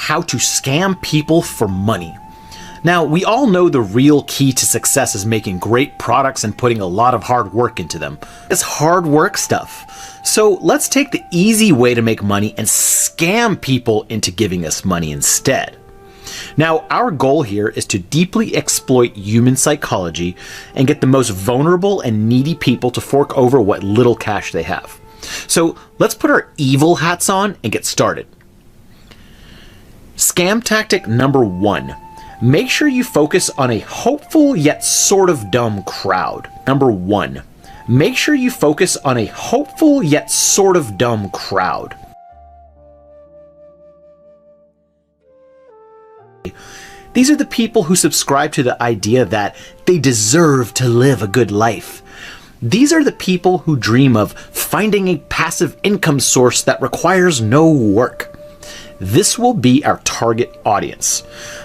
how to scam people for money. Now, we all know the real key to success is making great products and putting a lot of hard work into them. It's hard work stuff. So let's take the easy way to make money and scam people into giving us money instead. Now, our goal here is to deeply exploit human psychology and get the most vulnerable and needy people to fork over what little cash they have. So let's put our evil hats on and get started. Scam tactic number 1. Make sure you focus on a hopeful yet sort of dumb crowd. Number 1. Make sure you focus on a hopeful yet sort of dumb crowd. These are the people who subscribe to the idea that they deserve to live a good life. These are the people who dream of finding a passive income source that requires no work. This will be our target audience.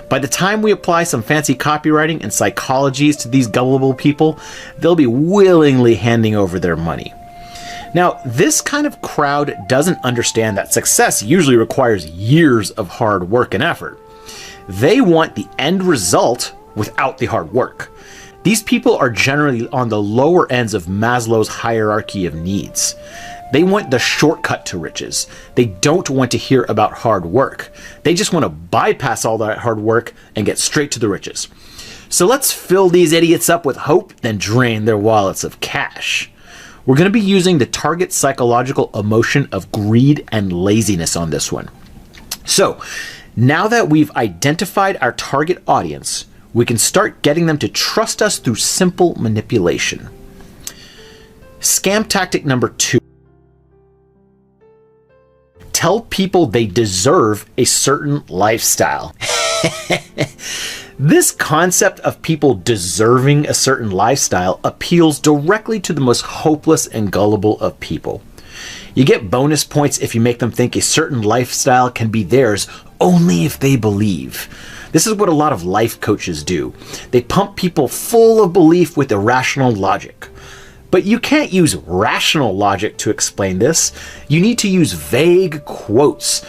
By the time we apply some fancy copywriting and psychologies to these gullible people, they'll be willingly handing over their money. Now, this kind of crowd doesn't understand that success usually requires years of hard work and effort. They want the end result without the hard work. These people are generally on the lower ends of Maslow's hierarchy of needs. They want the shortcut to riches. They don't want to hear about hard work. They just want to bypass all that hard work and get straight to the riches. So let's fill these idiots up with hope, then drain their wallets of cash. We're going to be using the target psychological emotion of greed and laziness on this one. So now that we've identified our target audience, we can start getting them to trust us through simple manipulation. Scam tactic number 2. Tell people they deserve a certain lifestyle. This concept of people deserving a certain lifestyle appeals directly to the most hopeless and gullible of people. You get bonus points if you make them think a certain lifestyle can be theirs only if they believe. This is what a lot of life coaches do. They pump people full of belief with irrational logic. But you can't use rational logic to explain this. You need to use vague quotes.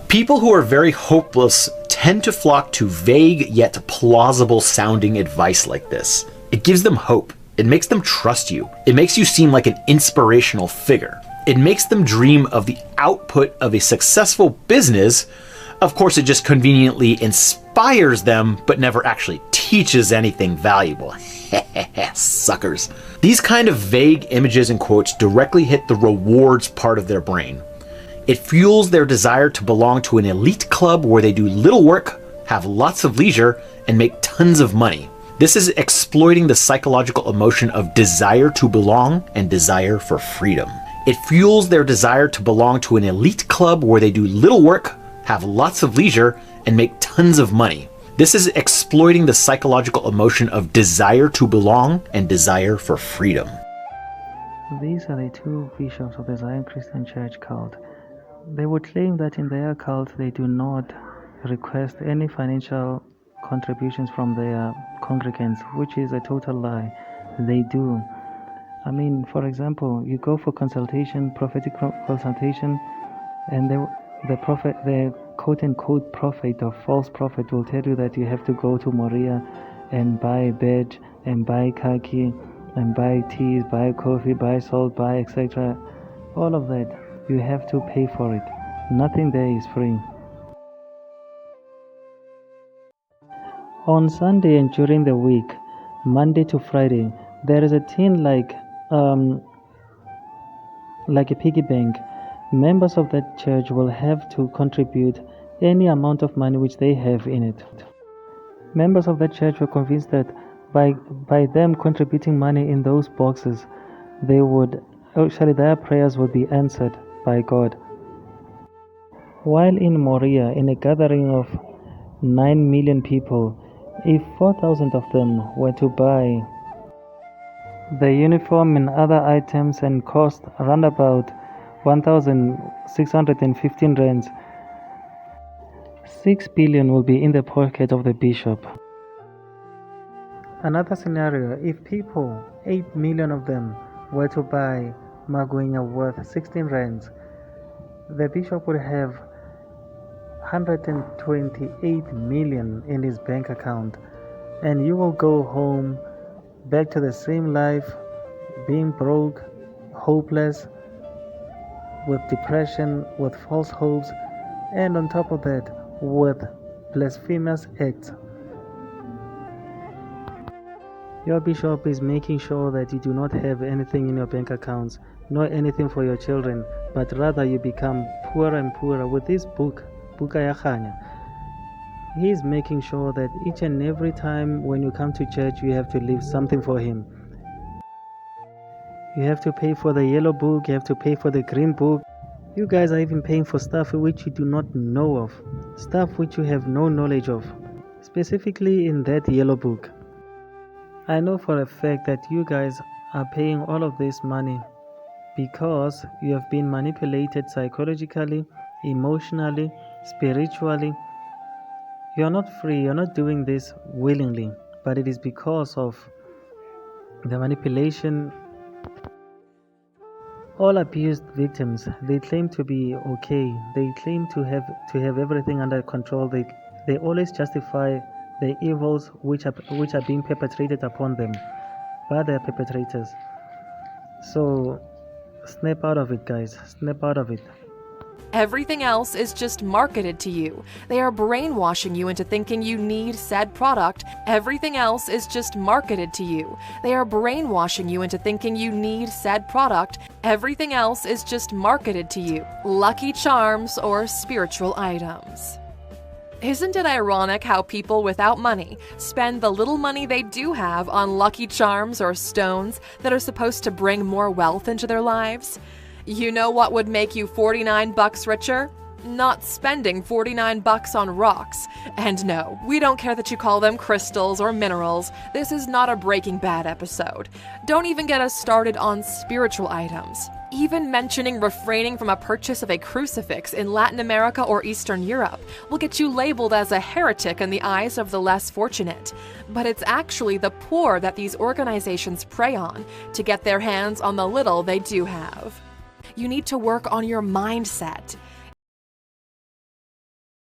People who are very hopeless tend to flock to vague yet plausible sounding advice like this. It gives them hope. It makes them trust you. It makes you seem like an inspirational figure. It makes them dream of the output of a successful business. Of course, it just conveniently inspires them, but never actually teaches anything valuable. Suckers. These kind of vague images and quotes directly hit the rewards part of their brain. It fuels their desire to belong to an elite club where they do little work, have lots of leisure, and make tons of money. This is exploiting the psychological emotion of desire to belong and desire for freedom. It fuels their desire to belong to an elite club where they do little work, have lots of leisure, and make tons of money. This is exploiting the psychological emotion of desire to belong and desire for freedom. These are the two bishops of the Zion Christian Church cult. They would claim that in their cult they do not request any financial contributions from their congregants, which is a total lie. They do. I mean, for example, you go for consultation, prophetic consultation, and the quote-unquote prophet or false prophet will tell you that you have to go to Moria and buy a badge and buy khaki and buy teas, buy coffee, buy salt, buy etc. All of that, you have to pay for it. Nothing there is free. On Sunday and during the week, Monday to Friday, there is a tin like a piggy bank. Members of that church will have to contribute any amount of money which they have in it. Members of that church were convinced that by them contributing money in those boxes, their prayers would be answered by God. While in Moria, in a gathering of 9 million people, if 4,000 of them were to buy the uniform and other items and cost around about 1,615 rands, 6 billion will be in the pocket of the bishop. Another scenario, if people, 8 million of them, were to buy Maguinya worth 16 rands, the bishop would have 128 million in his bank account, and you will go home back to the same life, being broke, hopeless, with depression, with false hopes, and on top of that, with blasphemous acts. Your bishop is making sure that you do not have anything in your bank accounts, nor anything for your children, but rather you become poorer and poorer with this book, Buka ya Khanya. He is making sure that each and every time when you come to church, you have to leave something for him. You have to pay for the yellow book, you have to pay for the green book. You guys are even paying for stuff which you do not know of, stuff which you have no knowledge of, specifically in that yellow book. I know for a fact that you guys are paying all of this money because you have been manipulated psychologically, emotionally, spiritually. You are not free, you're not doing this willingly, but it is because of the manipulation. All abused victims, they claim to be okay. They claim to have everything under control. They always justify the evils which are being perpetrated upon them by their perpetrators. So snap out of it, guys. Snap out of it. Everything else is just marketed to you. They are brainwashing you into thinking you need said product. Everything else is just marketed to you. They are brainwashing you into thinking you need said product. Everything else is just marketed to you. Lucky charms or spiritual items. Isn't it ironic how people without money spend the little money they do have on lucky charms or stones that are supposed to bring more wealth into their lives? You know what would make you $49 richer? Not spending $49 on rocks. And no, we don't care that you call them crystals or minerals. This is not a Breaking Bad episode. Don't even get us started on spiritual items. Even mentioning refraining from a purchase of a crucifix in Latin America or Eastern Europe will get you labeled as a heretic in the eyes of the less fortunate. But it's actually the poor that these organizations prey on to get their hands on the little they do have. You need to work on your mindset.